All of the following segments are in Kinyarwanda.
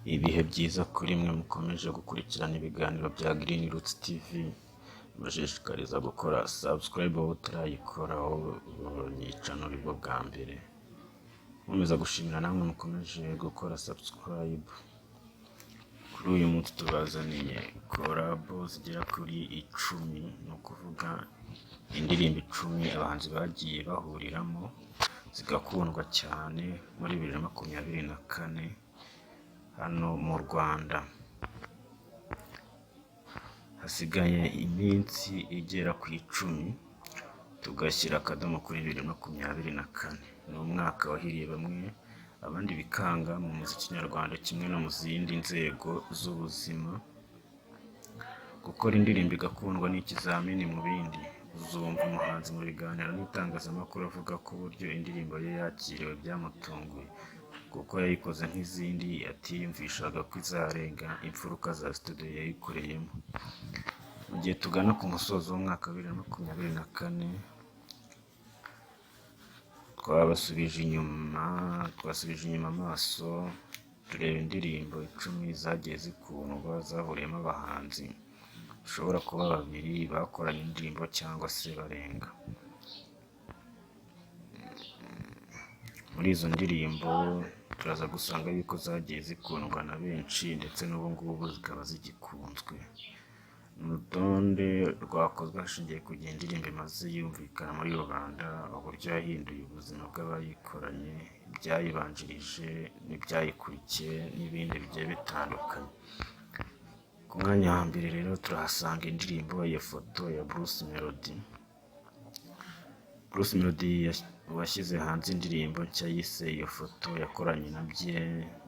Ibihe byiza kuri mwe mukomeje gukurikirana ibiganiro bya Green Roots TV, bashishikariza gukora subscribe aho utarayikoraho nyicano aribwo bwa mbere. Nkomeza gushimira namwe mukomeje gukora subscribe. Kuri uyu munsi tubazaniye collabo zigera kuri 10, ni ukuvuga indirimbo 10 abahanzi bagiye bahuriramo zigakundwa cyane muri 2024 hano mu Rwanda. Hasigaye iminsi igera ku 10 tugashyira akadomo kuri 2024. Ni umwaka wahiriye bamwe, abandi bikanga mu muziki nyarwanda kimwe no mu zindi nzego z'ubuzima. Gukora indirimbo igakundwa ni ikizamini mu bindi. Uzumva umuhanzi mu biganiro n'itangazamakuru avuga ko uburyo indirimbo ye yakiriwe byamutunguye, kuko yayikoze nk'izindi atiyumvishaga ko izarenga imfuruka za studio yayikoreyemo. Mu gihe tugana ku musozo w'umwaka wa 2024, twasubije inyuma amaso tureba indirimbo 10 zagiye zikundwa zahuriyemo abahanzi ushobora kuba 2 bakoranye indirimbo cyangwa se barenga. Muri izo ndirimbo turaza gusanga yuko zagiye zikundwa na benshi ndetse n'ubu ngubu zikaba zigikunzwe. Urutonde rwakozwe hashingiye ku gihe indirimbo imaze yumvikana muri rubanda, uburyo yahinduye ubuzima bw'abayikoranye, ibyayibanjirije n'ibyayikurikiye n'ibindi bigiye bitandukanye. Ku mwanya wa mbere rero turahasanga indirimbo Iyo Foto ya Bruce Melody. Bruce Melody washyize hanze indirimbo nshya yise Iyo Foto yakoranye na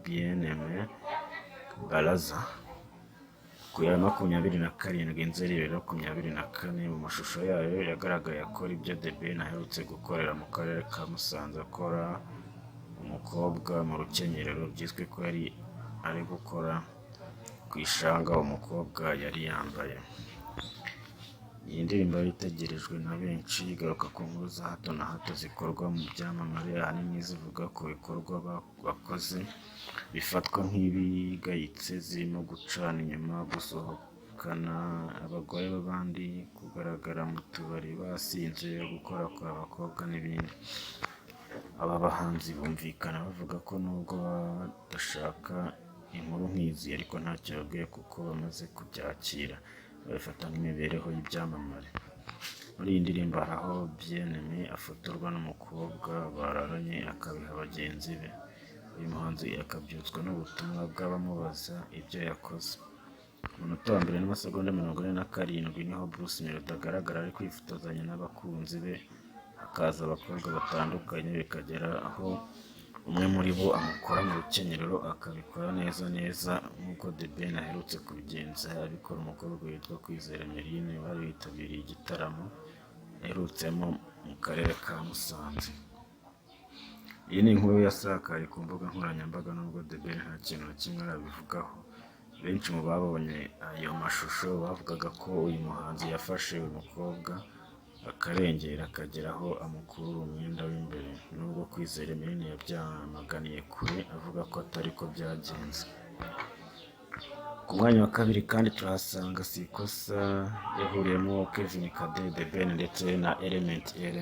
Bien-Aimé Baraza ku ya 27 Nzeri 2024. Mu mashusho yayo yagaragaye akora ibyo The Ben aherutse gukorera mu karere ka Musanze, akora umukobwa mu rukenyerero byiswe ko yari ari gukora ku ishanga umukobwa yari yambaye. Iyi ndirimbo yari itegerejwe na benshi, igaruka ku nkuru za hato na hato zikorwa mu byamamare, ahanini zivuga ku bikorwa bakoze bifatwa nk'ibigayitse, zirimo gucana inyuma, gusohokana abagore b'abandi, kugaragara mu tubari basinze, gukora kwa abakobwa n'ibindi. Aba bahanzi bumvikana bavuga ko nubwo badashaka inkuru nk'izi ariko ntacyo babwiye kuko bamaze kubyakira, babifata nk'imibereho y'ibyamamare. Muri iyi ndirimbo hari aho Bien-Aimé afotorwa n'umukobwa bararanye akabiha bagenzi be. Uyu muhanzi akabyutswa n'ubutumwa bw'abamubaza ibyo yakoze. Mu munota wa mbere n'amasegonda 47 niho Bruce Melody agaragara ari kwifotozanya n'abakunzi be, hakaza abakobwa batandukanye, bikagera aho umwe muri bo amukora mu rukenyerero, akabikora neza nk'uko The Ben aherutse kubigenza abikora umukobwa witwa Kwizera Emeline wari witabiriye igitaramo aherutsemo mu karere ka Musanze. Iyi ni inkuru yasakaye ku mbuga nkoranyambaga, nubwo The Ben nta kintu na kimwe arabivugaho. Benshi mu babonye ayo mashusho bavugaga ko uyu muhanzi yafashe uyu mukobwa akarengera akagera aho amukurura umwenda w'imbere, nubwo Kwizera Emeline yabyamaganiye kure avuga ko atari ko byagenze. Ku mwanya wa kabiri kandi turahasanga Sikosa yahuriyemo Kevin Kade, The Ben ndetse na Element L.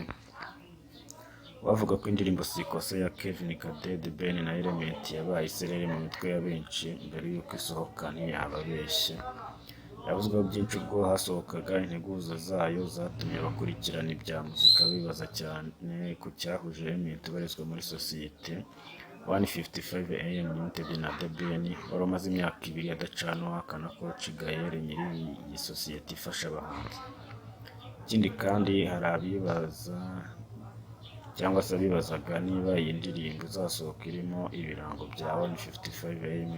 Bavuga ko indirimbo Sikosa ya Kevin Kade, The Ben na Element yabaye isereri mu mitwe ya benshi mbere y'uko isohoka ntiyababeshye. Yavuzweho byinshi ubwo hasohokaga integuza zayo, zatumye abakurikirana ibya muzika bibaza cyane ku cyahuje Element ubarizwa muri sosiyete 155am Limited na The Ben wari umaze imyaka 2 adacana uwahakana ko Gael nyiri iyi sosiyete ifasha abahanzi. Ikindi kandi hari abibaza cyangwa se bibazaga niba iyi ndirimbo izasohoka irimo ibirango bya 155am,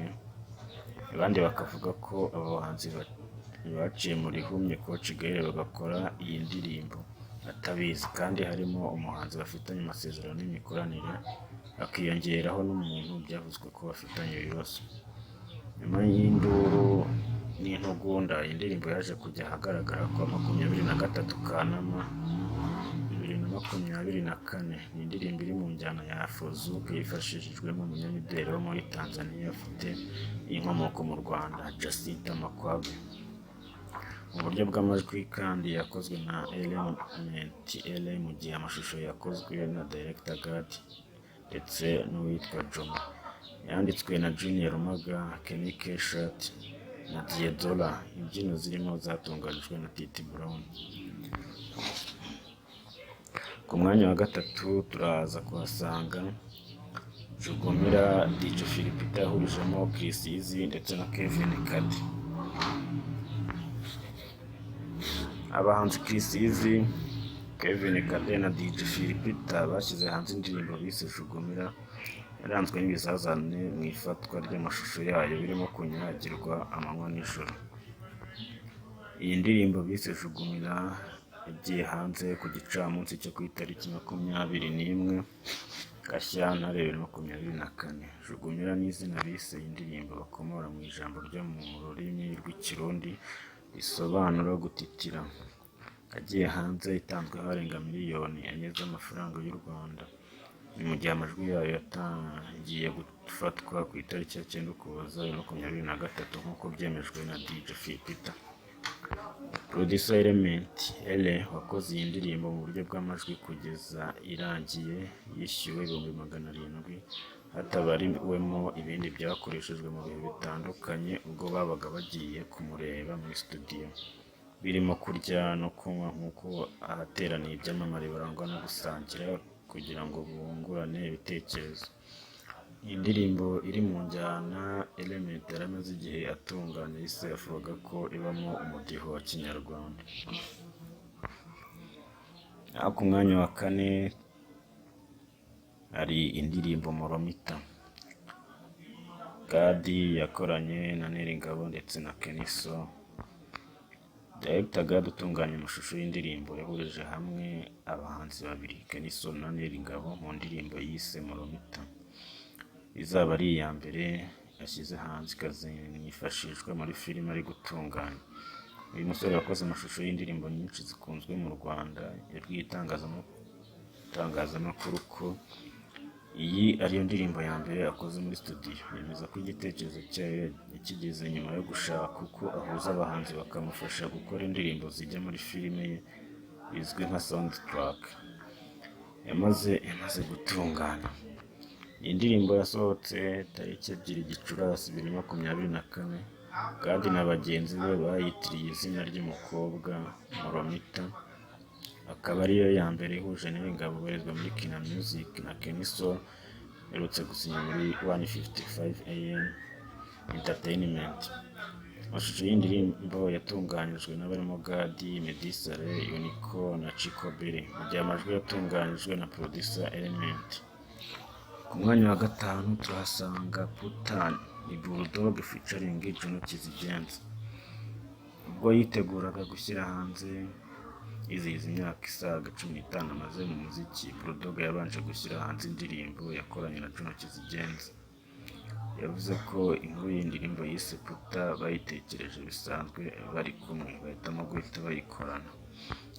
abandi bakavuga ko abo bahanzi baciye muri humye Coach Gael bagakora iyi ndirimbo atabizi, kandi harimo umuhanzi bafitanye amasezerano n'imikoranire, akiyongeraho n'umuntu byavuzwe ko bafitanye ibibazo. Nyuma y'induru n'intugunda, iyi ndirimbo yaje kujya ahagaragara kwa 23 Kanama 2024 2024. Ni indirimbo iri mu njyana ya Afrozouk yifashishijwemo umunyamideli wo muri Tanzania ufite inkomoko mu Rwanda, Jacinta Makwabe. Mu buryo bw'amajwi kandi yakozwe na Element L, mu gihe amashusho yakozwe na Director God ndetse n'uwitwa Jomo. Yanditswe na Junior Maga, Kenny Keshat na Diedora. Imbyino zirimo zatunganijwe na Titi Brown. Ku mwanya wa gatatu turaza kuhasanga Jugumira DJ Philipita yahurijemo Chris Easy ndetse na Kevin Kade. Abahanzi Chris Easy, Kevin Kade na DJ Philipita bashyize hanze indirimbo bise Jugumira, yaranzwe n'ibizazane mu ifatwa ry'amashusho yayo birimo kunyagirwa amanywa n'ijoro. Iyi ndirimbo bise Jugumira yagiye hanze ku gicamunsi cyo ku itariki 21 Gashyantare 2024. Jugumira ni izina bise iyi ndirimbo bakomora mu ijambo ryo mu rurimi rw'Ikirundi risobanura gutitira. Yagiye hanze itanzwe arenga miliyoni enye z'amafaranga y'u Rwanda. Ni mu gihe amajwi yayo yatangiye gufatwa ku itariki ya 9 Ukuboza 2023 nk'uko byemejwe na DJ Philipita. Producer Element L wakoze iyi ndirimbo mu buryo bw'amajwi kugeza irangiye yishyuwe 700,000 hatabariwemo ibindi byakoreshejwe mu bihe bitandukanye ubwo babaga bagiye kumureba muri studio, birimo kurya no kunywa nk'uko ahateraniye ibyamamare barangwa no gusangira kugira ngo bungurane ibitekerezo. Iyi ndirimbo iri mu njyana Element yaramaze igihe atunganya yise avuga ko ibamo umudiho wa Kinyarwanda. Ku mwanya wa kane hari indirimbo Moromita. Gadi yakoranye na Neringabo ndetse na Keniso. Director God utunganya amashusho y'indirimbo yahurije hamwe abahanzi babiri, Keniso na Neringabo, mu ndirimbo yise Moromita. Izaba ari iya mbere yashyize hanze ikazifashishwa muri filime ari gutunganya. Uyu musore wakoze amashusho y'indirimbo nyinshi zikunzwe mu Rwanda yabwiye itangazamakuru ko iyi ariyo ndirimbo ya mbere akoze muri studio. Yemeza ko igitekerezo cyayo yakigeze nyuma yo gushaka uko ahuza abahanzi bakamufasha gukora indirimbo zijya muri filime ye bizwi nka soundtrack yamaze gutunganya. Iyi ndirimbo yasohotse tariki 2 Gicurasi 2024 kandi na bagenzi be bayitiriye izina ry'umukobwa Moromita. Akaba ariyo ya mbere ihuje n'ingabo ubarizwa muri Kina Music na Keniso yarutse gusinya muri 155am Entertainment. Amashusho y'indirimbo yatunganyijwe n'abarimo Gadi, Meddy Saleh, Unico na Chico Berry, mu gihe amajwi yatunganyijwe na Producer Element. Ku mwanya wa gatanu turahasanga Putani, ni Bulldog featuring Juno Kizigenza. Ubwo yiteguraga gushyira hanze izihiza imyaka isaga 15 amaze mu muziki, Bulldog yabanje gushyira hanze indirimbo yakoranye na Juno Kizigenza. Yavuze ko inkuru y'indirimbo yise Puta bayitekereje bisanzwe bari kumwe, bahitamo guhita bayikorana.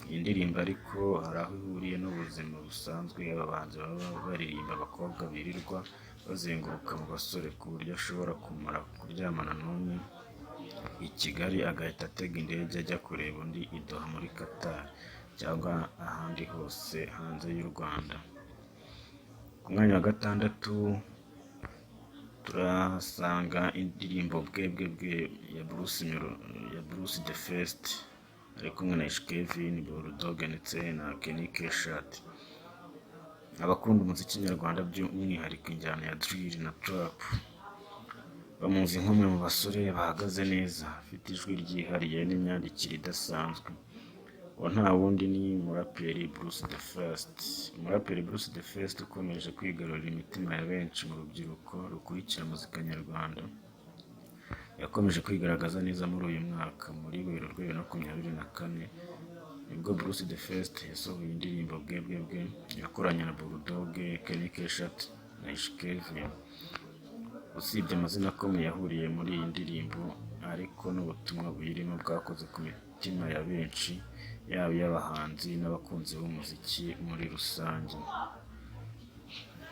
Iyi ndirimbo ariko hari aho ihuriye n'ubuzima busanzwe abahanzi baba baririmba abakobwa birirwa bazenguruka mu basore ku buryo ashobora kumara kuryamana n'umwe i Kigali agahita atega indege ajya kureba undi i Doha muri Qatar cyangwa ahandi hose hanze y'u Rwanda. Ku mwanya wa gatandatu turahasanga indirimbo Bwebwe ya Bruce The First ari kumwe na Kevin, Bulldog ndetse na Kenny Keshat. Abakunda umuziki nyarwanda by'umwihariko injyana ya drill na trap bamuzi nk'umwe mu basore bahagaze neza, afite ijwi ryihariye n'imyandikire idasanzwe. Uwo nta wundi ni umuraperi Bruce The First. Umuraperi Bruce The First ukomeje kwigarurira imitima ya benshi mu rubyiruko rukurikira muzika nyarwanda. Yakomeje kwigaragaza neza muri uyu mwaka. Muri Werurwe 2024 nibwo Bruce The First yasohoye indirimbo Bwebwe yakoranye na Bulldog, Kenny Keshat na Kevin. Usibye amazina akomeye yahuriye muri iyi ndirimbo, ariko n'ubutumwa buyirimo bwakoze ku mitima ya benshi. yaba iy'abahanzi n'abakunzi b'umuziki muri rusange.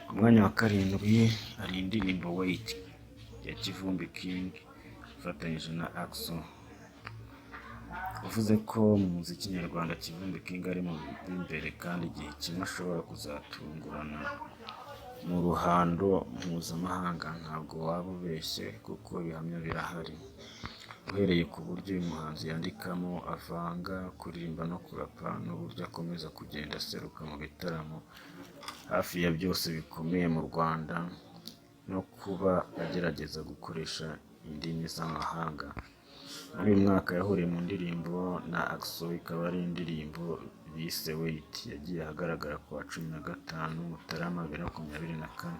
Ku mwanya wa karindwi hari indirimbo Wait ya Kivumbi King ifatanyije na Axo. Uvuze ko mu muziki nyarwanda Kivumbi King ari mu b'imbere kandi igihe kimwe ashobora kuzatungurana mu ruhando mpuzamahanga, ntabwo waba ubeshye kuko ibihamya birahari. Uhereye ku buryo uyu muhanzi yandikamo, avanga, kuririmba no kurapa, n'uburyo akomeza kugenda aseruka mu bitaramo hafi ya byose bikomeye mu Rwanda, no kuba agerageza gukoresha indimi z'amahanga. Muri uyu mwaka yahuriye mu ndirimbo na Axo, ikaba ari indirimbo bise Wait, yagiye ahagaragara ku wa 15 Mutarama 2024.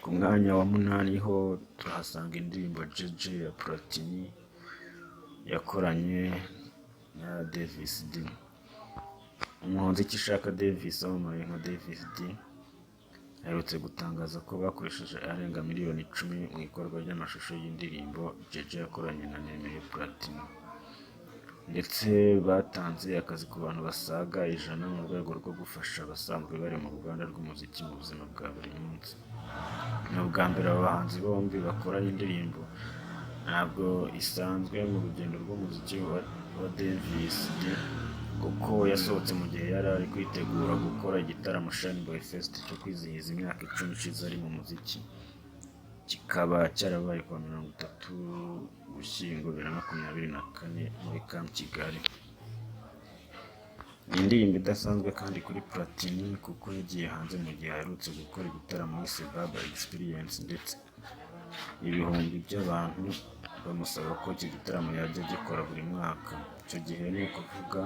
Ku mwanya wa 8 ho turahasanga indirimbo JJ ya Platini yakoranye na Davis D. Umuhanzi Ikishaka Davis wamamaye nka Davis D aherutse gutangaza ko bakoresheje arenga miliyoni 10 mu ikorwa ry'amashusho y'indirimbo JJ yakoranye na Nemeye Platini, ndetse batanze akazi ku bantu basaga 100 mu rwego rwo gufasha abasanzwe bari mu ruganda rw'umuziki mu buzima bwa buri munsi. Ni ubwa mbere aba bahanzi bombi bakoranye indirimbo, ntabwo isanzwe mu rugendo rw'umuziki wa Davis D, kuko yasohotse mu gihe yari ari kwitegura gukora igitaramo Shine Boy Fest cyo kwizihiza imyaka 10 ishize ari mu muziki, kikaba cyarabaye ku wa 30 Ugushyingo 2024 muri Camp Kigali. Ni indirimbo idasanzwe kandi kuri Platini kuko yagiye hanze mu gihe aherutse gukora igitaramo yise Baba Experience, ndetse ibihumbi by'abantu bamusaba ko iki gitaramo yajya agikora buri mwaka. Icyo gihe ni ukuvuga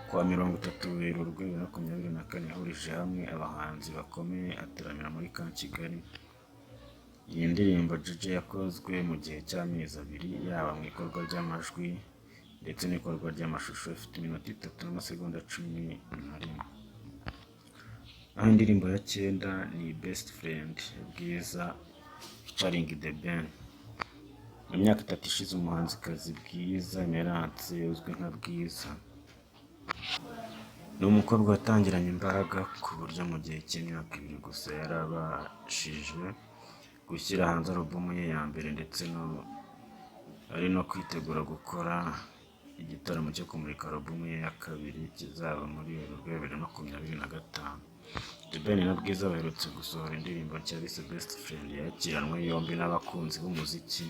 ku wa 30 Werurwe 2024 yahurije hamwe abahanzi bakomeye ataramira muri Camp Kigali. Iyi ndirimbo JJ yakozwe mu gihe cy'amezi 2, yaba mu ikorwa ry'amajwi ndetse n'ikorwa ry'amashusho, ifite iminota 3 n'amasegonda 11. Naho indirimbo ya 9 ni Best Friend ya Bwiza featuring The Ben. Mu myaka 3 ishize umuhanzikazi Bwiza Emerance uzwi nka Bwiza ni umukobwa watangiranye imbaraga ku buryo mu gihe cy'imyaka 2 gusa yarabashije gushyira hanze alubumu ye ya mbere, ndetse ari no kwitegura gukora igitaramo cyo kumurika alubumu ye ya kabiri kizaba muri Werurwe 2025. The Ben na Bwiza baherutse gusohora indirimbo nshya bise Best Friend yakiranwe yombi n'abakunzi b'umuziki,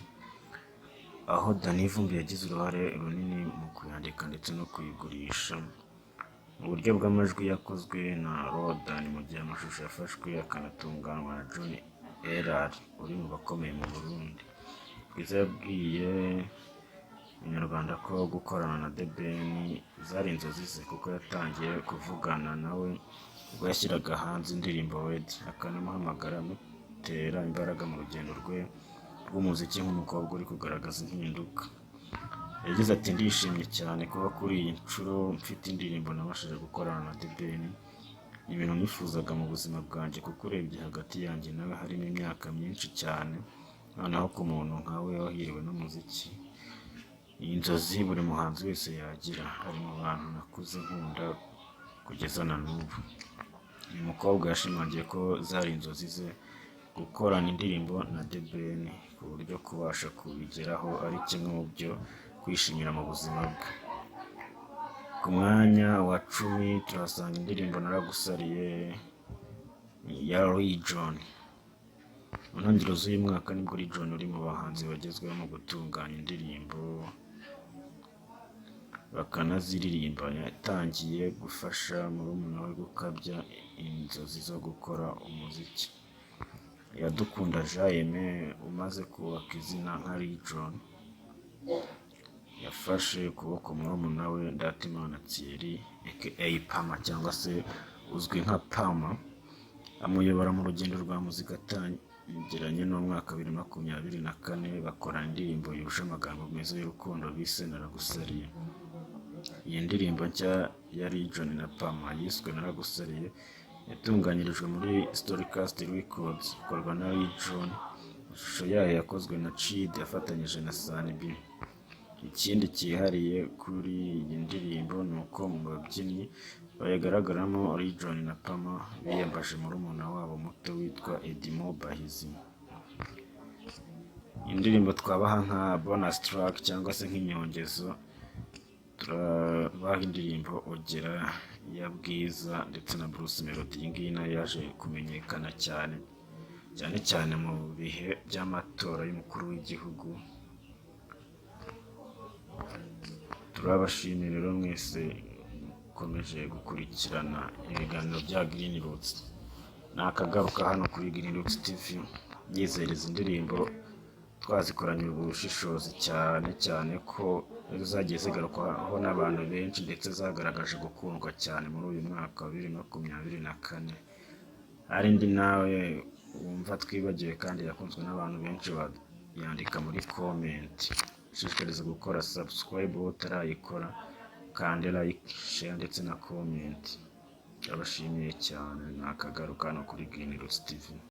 aho Danny Vumbi yagize uruhare runini mu kuyandika ndetse no kuyigurisha. Mu buryo bw'amajwi yakozwe na Rodan, mu gihe amashusho yafashwe akanatunganywa na John Erard uri mu bakomeye mu Burundi. Bwiza yabwiye Inyarwanda ko gukorana na The Ben zari inzozi ze, kuko yatangiye kuvugana nawe ubwo yashyiraga hanze indirimbo Wed, akanamuhamagara amutera imbaraga mu rugendo rwe rw'umuziki nk'umukobwa uri kugaragaza impinduka. Yagize ati ndishimye cyane kuba kuri iyi nshuro mfite indirimbo nabashije gukorana na The Ben. Ni ibintu nifuzaga mu buzima bwanjye, kuko urebye hagati yanjye nawe harimo imyaka myinshi cyane, noneho ku muntu nkawe wahiriwe n'umuziki, iyi nzozi buri muhanzi wese yagira, ari mu bantu nakuze nkunda kugeza na n'ubu. Uyu mukobwa yashimangiye ko zari inzozi ze gukorana indirimbo na The Ben, ku buryo kubasha kubigeraho ari kimwe mu byo kwishimira mu buzima bwe. Ku mwanya wa 10 turahasanga indirimbo Naragusariye ya Region. Mu ntangiriro z'uyu mwaka nibwo Region uri mu bahanzi bagezweho mu gutunganya indirimbo bakanaziririmba, yatangiye gufasha murumuna we gukabya inzozi zo gukora umuziki. Iradukunda Jaime umaze kubaka izina nka Region yafashe ukuboko murumuna we Ndatimana Thierry aka Pama cyangwa se uzwi nka Pama, amuyobora mu rugendo rwa muzika atangiranye n'umwaka 2024, bakora indirimbo yuje amagambo meza y'urukundo bise Naragusariye. Iyi ndirimbo nshya ya Region na Pama yiswe Naragusariye yatunganyirijwe muri Storycast Records, ikorwa na Region. Ishusho yayo yakozwe na Chid afatanyije na Sunny B. Ikindi cyihariye kuri iyi ndirimbo ni uko mu babyinnyi bayigaragaramo Region na Pama biyambaje murumuna wabo muto witwa Edimo Bahizi. Indirimbo twabaha nka bonus track cyangwa se nk'inyongezo, turabaha indirimbo Ogera ya Bwiza ndetse na Bruce Melody. Iyi ngiyi nayo yaje kumenyekana cyane cyane mu bihe by'amatora y'umukuru w'igihugu. Turabashimira rero mwese mukomeje gukurikirana ibiganiro bya Green Roots. Nakagaruka hano kuri Green Roots TV yizereza indirimbo twazikoranye ubushishozi cyane ko zagiye zigarukwaho n'abantu benshi ndetse zagaragaje gukundwa cyane muri uyu mwaka wa 2024. Hari indi nawe wumva twibagiwe kandi yakunzwe n'abantu benshi, yandika muri comment. Ushishikariza gukora subscribe utarayikora, kandi like, share ndetse na comment. Abashimiye cyane. Nakagaruka hano kuri Green Roots TV.